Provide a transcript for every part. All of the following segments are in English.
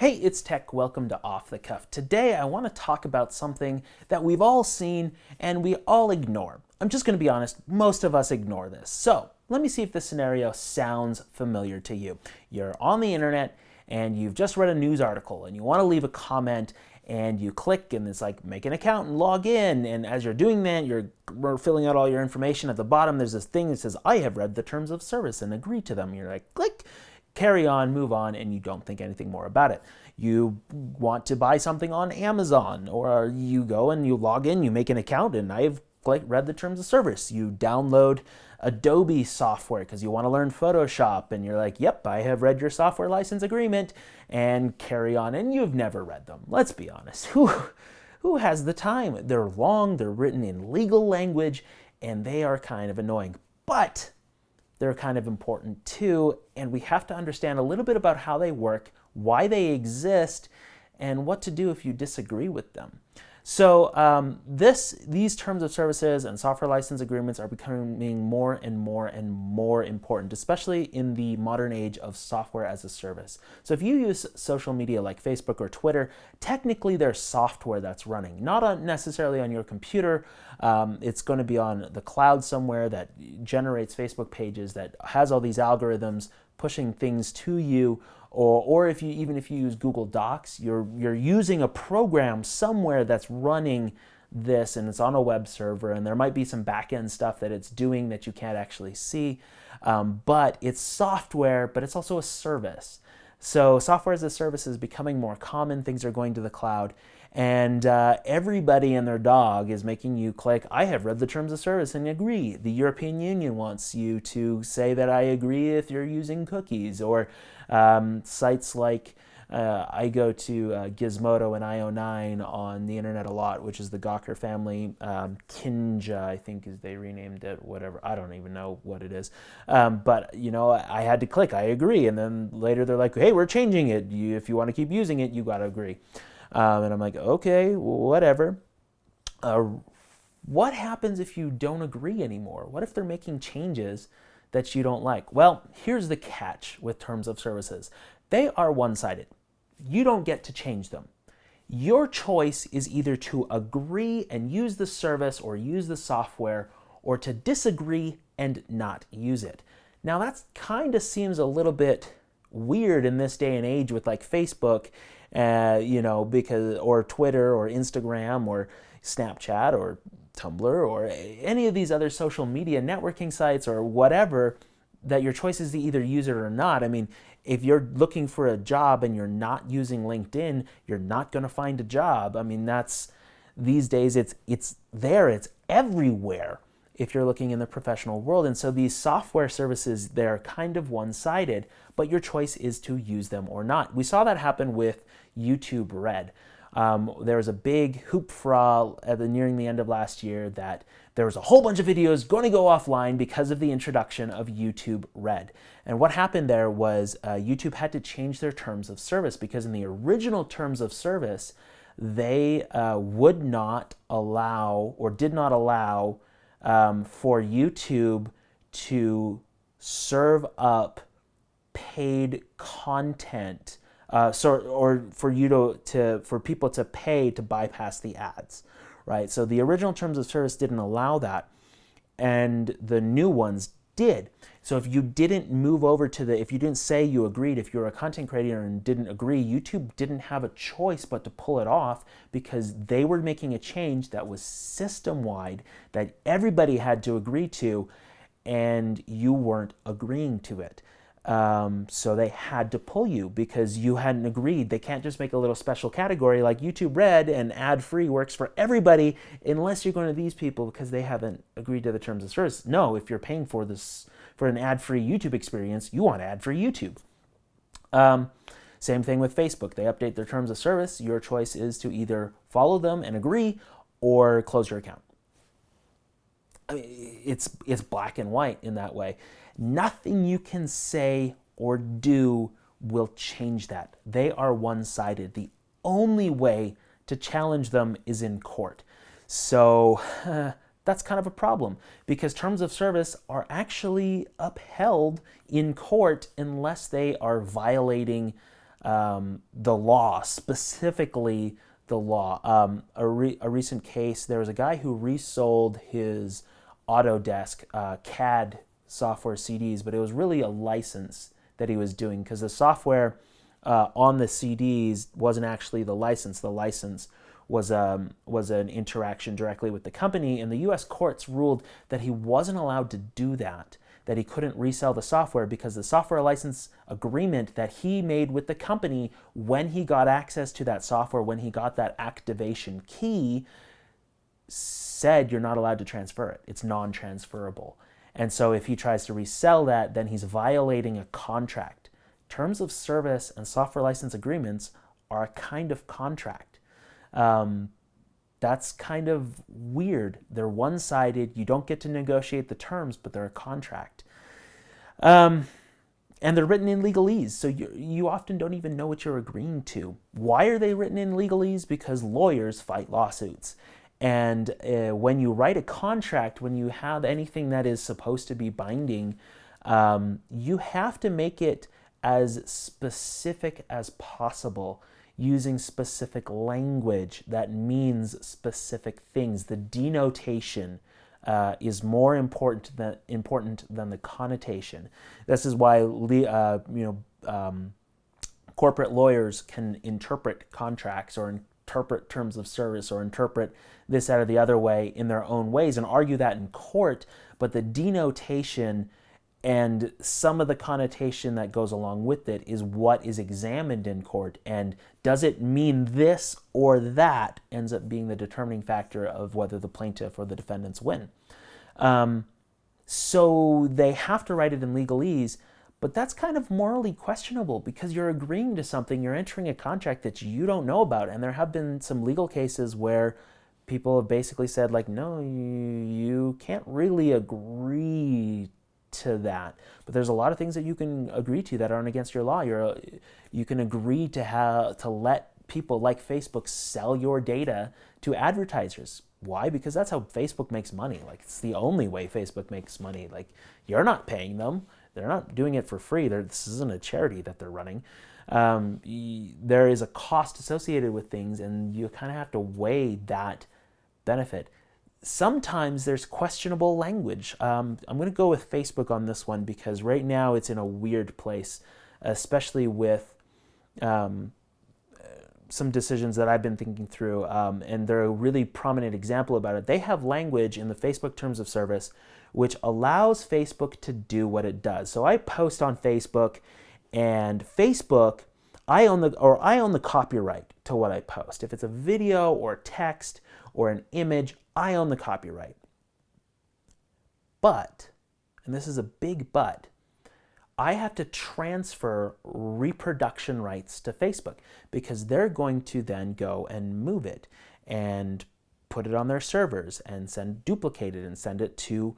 Hey, it's Tech. Welcome to Off the Cuff. Today I want to talk about something that we've all seen and we all ignore. I'm just going to be honest, most of us ignore this. So let me see if this scenario sounds familiar to you. You're on the internet and you've just read a news article and you want to leave a comment and you click and it's like make an account and log in, and as you're doing that you're filling out all your information. At the bottom there's this thing that says I have read the terms of service and agree to them. You're like click, carry on, move on, and you don't think anything more about it. You want to buy something on Amazon, or you go and you log in, you make an account, and I've read the terms of service. You download Adobe software because you want to learn Photoshop, and you're like, yep, I have read your software license agreement, and carry on, and you've never read them. Let's be honest. Who has the time? They're long, they're written in legal language, and they are kind of annoying. But they're kind of important too, and we have to understand a little bit about how they work, why they exist, and what to do if you disagree with them. So these terms of services and software license agreements are becoming more and more and more important, especially in the modern age of software as a service. So if you use social media like Facebook or Twitter, technically there's software that's running, not necessarily on your computer. It's going to be on the cloud somewhere that generates Facebook pages, that has all these algorithms pushing things to you. Or if you use Google Docs, you're using a program somewhere that's running this, and it's on a web server, and there might be some back-end stuff that it's doing that you can't actually see. But it's software, but it's also a service. So software as a service is becoming more common. Things are going to the cloud, and everybody and their dog is making you click, I have read the terms of service and agree. The European Union wants you to say that I agree if you're using cookies, or sites like I go to Gizmodo and IO9 on the internet a lot, which is the Gawker family. Kinja, I think, is they renamed it, whatever. I don't even know what it is. But, I had to click, I agree. And then later they're like, hey, we're changing it. If you want to keep using it, you got to agree. And I'm like, okay, whatever. What happens if you don't agree anymore? What if they're making changes that you don't like? Well, here's the catch with terms of services. They are one-sided. You don't get to change them. Your choice is either to agree and use the service or use the software, or to disagree and not use it. Now that kind of seems a little bit weird in this day and age with like Facebook, or Twitter or Instagram or Snapchat or Tumblr or any of these other social media networking sites or whatever, that your choice is to either use it or not. I mean, if you're looking for a job and you're not using LinkedIn, you're not going to find a job. I mean, these days it's there, it's everywhere if you're looking in the professional world. And so these software services, they're kind of one-sided, but your choice is to use them or not. We saw that happen with YouTube Red. There was a big hoopla nearing the end of last year that there was a whole bunch of videos going to go offline because of the introduction of YouTube Red. And what happened there was YouTube had to change their terms of service, because in the original terms of service, they would not allow, or did not allow, for YouTube to serve up paid content. Or for people to pay to bypass the ads, right? So the original terms of service didn't allow that, and the new ones did. So if you didn't move over if you didn't say you agreed, if you're a content creator and didn't agree, YouTube didn't have a choice but to pull it off, because they were making a change that was system-wide, that everybody had to agree to, and you weren't agreeing to it. So they had to pull you because you hadn't agreed. They can't just make a little special category like YouTube Red and ad-free works for everybody unless you're going to these people because they haven't agreed to the terms of service. No, if you're paying for an ad-free YouTube experience, you want ad-free YouTube. Same thing with Facebook. They update their terms of service. Your choice is to either follow them and agree or close your account. I mean, it's black and white in that way. Nothing you can say or do will change that. They are one-sided. The only way to challenge them is in court. So that's kind of a problem, because terms of service are actually upheld in court unless they are violating the law, specifically the law. A recent case, there was a guy who resold his Autodesk CAD software CDs, but it was really a license that he was doing because the software on the CDs wasn't actually the license. The license was an interaction directly with the company, and the U.S. courts ruled that he wasn't allowed to do that, that he couldn't resell the software because the software license agreement that he made with the company when he got access to that software, when he got that activation key, said you're not allowed to transfer it. It's non-transferable. And so if he tries to resell that, then he's violating a contract. Terms of service and software license agreements are a kind of contract. That's kind of weird. They're one-sided. You don't get to negotiate the terms, but they're a contract. And they're written in legalese, so you often don't even know what you're agreeing to. Why are they written in legalese? Because lawyers fight lawsuits. And when you write a contract, when you have anything that is supposed to be binding, you have to make it as specific as possible, using specific language that means specific things. The denotation is more important than the connotation. This is why corporate lawyers can interpret contracts or interpret terms of service or interpret this, that, or the other way in their own ways and argue that in court, but the denotation and some of the connotation that goes along with it is what is examined in court. And does it mean this or that ends up being the determining factor of whether the plaintiff or the defendants win. So they have to write it in legalese, but that's kind of morally questionable because you're agreeing to something, you're entering a contract that you don't know about. And there have been some legal cases where people have basically said, like, no, you can't really agree to that. But there's a lot of things that you can agree to that aren't against your law. You can agree to let people like Facebook sell your data to advertisers. Why? Because that's how Facebook makes money. Like, it's the only way Facebook makes money. Like, you're not paying them. They're not doing it for free. This isn't a charity that they're running. There is a cost associated with things, and you kind of have to weigh that benefit. Sometimes there's questionable language. I'm going to go with Facebook on this one because right now it's in a weird place, especially with some decisions that I've been thinking through, and they're a really prominent example about it. They have language in the Facebook Terms of Service which allows Facebook to do what it does. So I post on Facebook, and Facebook, I own the copyright to what I post. If it's a video or text or an image, I own the copyright. But, and this is a big but, I have to transfer reproduction rights to Facebook because they're going to then go and move it and put it on their servers and duplicate it and send it to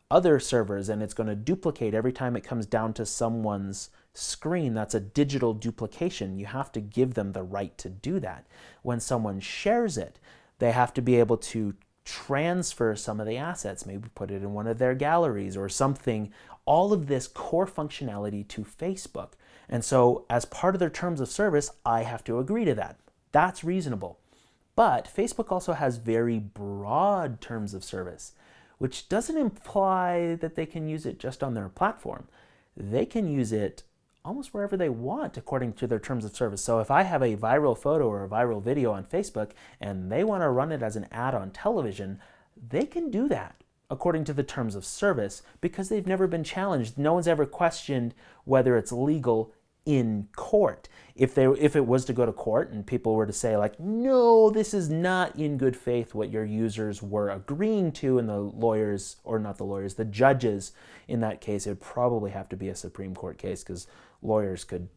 other servers, and it's going to duplicate every time it comes down to someone's screen. That's a digital duplication. You have to give them the right to do that. When someone shares it, they have to be able to transfer some of the assets, maybe put it in one of their galleries or something, all of this core functionality to Facebook. And so as part of their terms of service, I have to agree to that. That's reasonable. But Facebook also has very broad terms of service, which doesn't imply that they can use it just on their platform. They can use it almost wherever they want according to their terms of service. So if I have a viral photo or a viral video on Facebook and they want to run it as an ad on television, they can do that according to the terms of service because they've never been challenged. No one's ever questioned whether it's legal in court. If it was to go to court and people were to say, like, no, this is not in good faith what your users were agreeing to, and the lawyers, or not the lawyers, the judges in that case, it would probably have to be a Supreme Court case because lawyers could,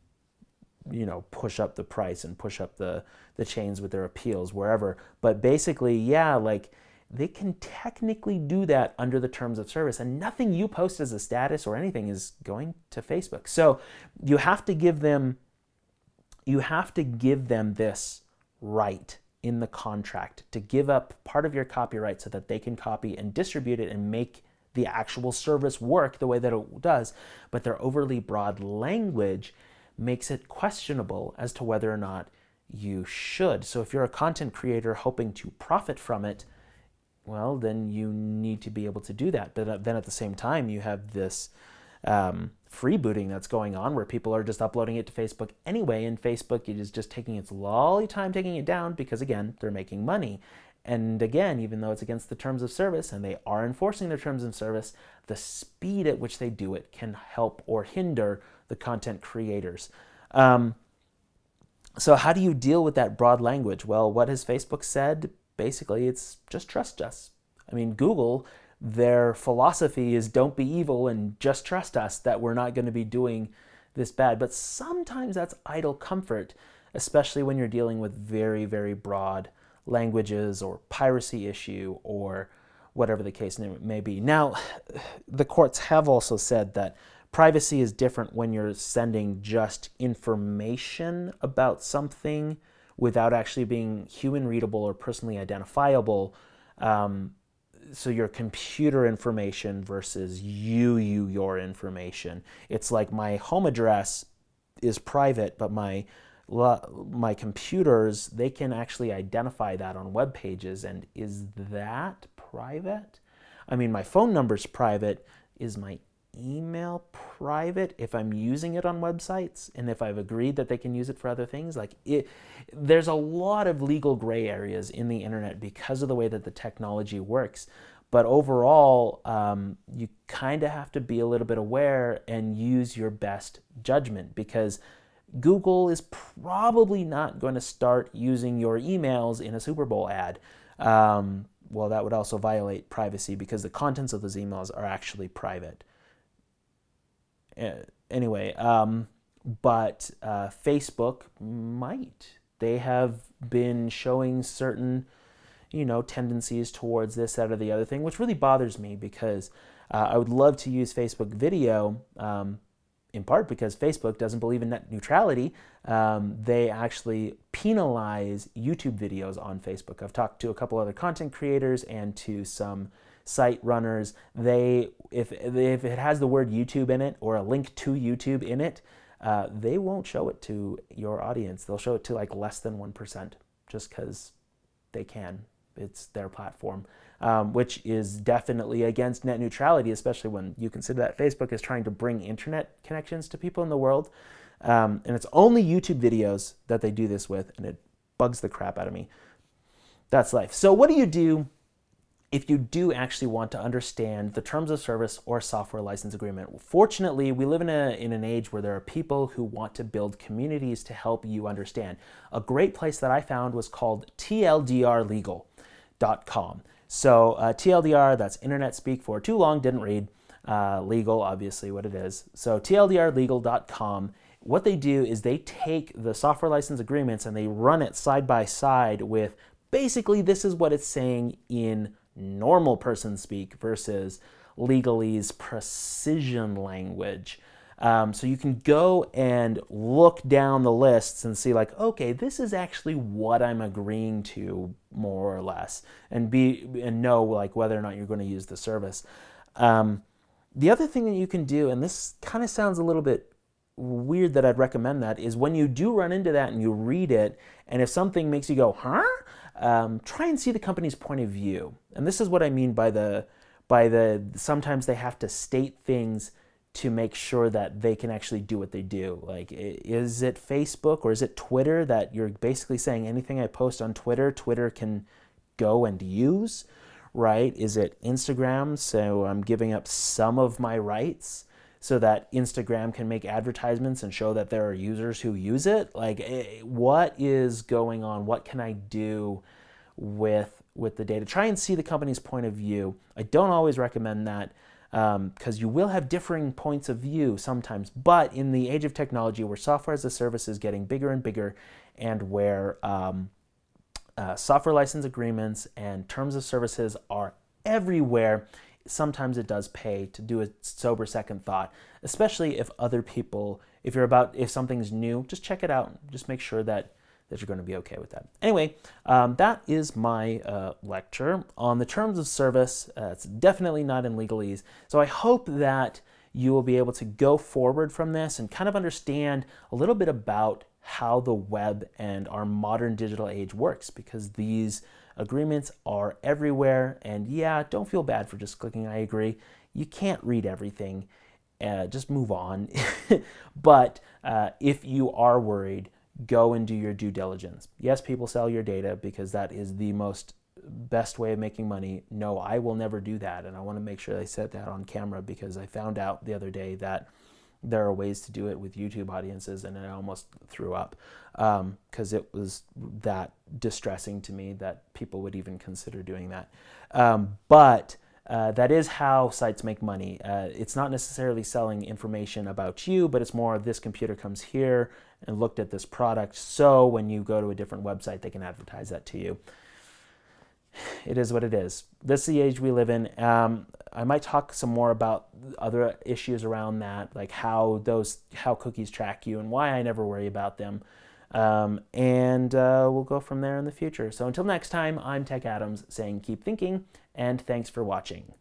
push up the price and push up the chains with their appeals wherever. But basically, yeah, like, they can technically do that under the terms of service, and nothing you post as a status or anything is going to Facebook. So you have to give them this right in the contract to give up part of your copyright so that they can copy and distribute it and make the actual service work the way that it does. But their overly broad language makes it questionable as to whether or not you should. So if you're a content creator hoping to profit from it, well, then you need to be able to do that. But then at the same time, you have this freebooting that's going on where people are just uploading it to Facebook anyway, and Facebook is just taking its lolly time taking it down because, again, they're making money. And again, even though it's against the terms of service and they are enforcing their terms of service, the speed at which they do it can help or hinder the content creators. So how do you deal with that broad language? Well, what has Facebook said? Basically, it's just trust us. I mean, Google, their philosophy is don't be evil and just trust us that we're not going to be doing this bad. But sometimes that's idle comfort, especially when you're dealing with very, very broad languages or piracy issue or whatever the case may be. Now, the courts have also said that privacy is different when you're sending just information about something without actually being human readable or personally identifiable. So your computer information versus your information. It's like my home address is private, but my computers, they can actually identify that on web pages. And is that private? I mean, my phone number's private. Is my email private if I'm using it on websites and if I've agreed that they can use it for other things? There's a lot of legal gray areas in the internet because of the way that the technology works. But overall, you kind of have to be a little bit aware and use your best judgment, because Google is probably not going to start using your emails in a Super Bowl ad. Well, that would also violate privacy because the contents of those emails are actually private. Anyway, but Facebook might. They have been showing certain, tendencies towards this, that, or the other thing, which really bothers me because I would love to use Facebook video, in part because Facebook doesn't believe in net neutrality. They actually penalize YouTube videos on Facebook. I've talked to a couple other content creators and to some site runners. If it has the word YouTube in it or a link to YouTube in it, they won't show it to your audience. They'll show it to like less than 1% just because they can. It's their platform, which is definitely against net neutrality, especially when you consider that Facebook is trying to bring internet connections to people in the world. And it's only YouTube videos that they do this with, and it bugs the crap out of me. That's life. So what do you do if you do actually want to understand the terms of service or software license agreement? Fortunately, we live in an age where there are people who want to build communities to help you understand. A great place that I found was called TLDRlegal.com. So TLDR, that's internet speak for too long, didn't read. Legal, obviously what it is. So TLDRlegal.com, what they do is they take the software license agreements and they run it side by side with basically this is what it's saying in normal person speak versus legalese precision language. So you can go and look down the lists and see like, okay, this is actually what I'm agreeing to more or less, and know like whether or not you're going to use the service. The other thing that you can do, and this kind of sounds a little bit weird that I'd recommend that, is when you do run into that and you read it, and if something makes you go, huh? Try and see the company's point of view. And this is what I mean by the sometimes they have to state things to make sure that they can actually do what they do. Like, is it Facebook or is it Twitter that you're basically saying anything I post on Twitter, Twitter can go and use, right? Is it Instagram? So I'm giving up some of my rights so that Instagram can make advertisements and show that there are users who use it. Like, what is going on? What can I do with the data? Try and see the company's point of view. I don't always recommend that because you will have differing points of view sometimes. But in the age of technology where software as a service is getting bigger and bigger, and where software license agreements and terms of services are everywhere, sometimes it does pay to do a sober second thought, especially if other people, if something's new, just check it out. Just make sure that you're going to be okay with that. Anyway, that is my lecture on the terms of service. It's definitely not in legalese. So I hope that you will be able to go forward from this and kind of understand a little bit about how the web and our modern digital age works, because these agreements are everywhere. And yeah, don't feel bad for just clicking I agree. You can't read everything. Just move on. But if you are worried, go and do your due diligence. Yes, people sell your data because that is the best way of making money. No, I will never do that. And I want to make sure I said that on camera, because I found out the other day that there are ways to do it with YouTube audiences, and I almost threw up because it was that distressing to me that people would even consider doing that. But that is how sites make money. It's not necessarily selling information about you, but it's more this computer comes here and looked at this product, so when you go to a different website, they can advertise that to you. It is what it is. This is the age we live in. I might talk some more about other issues around that, like how cookies track you and why I never worry about them. And we'll go from there in the future. So until next time, I'm Tech Adams saying keep thinking, and thanks for watching.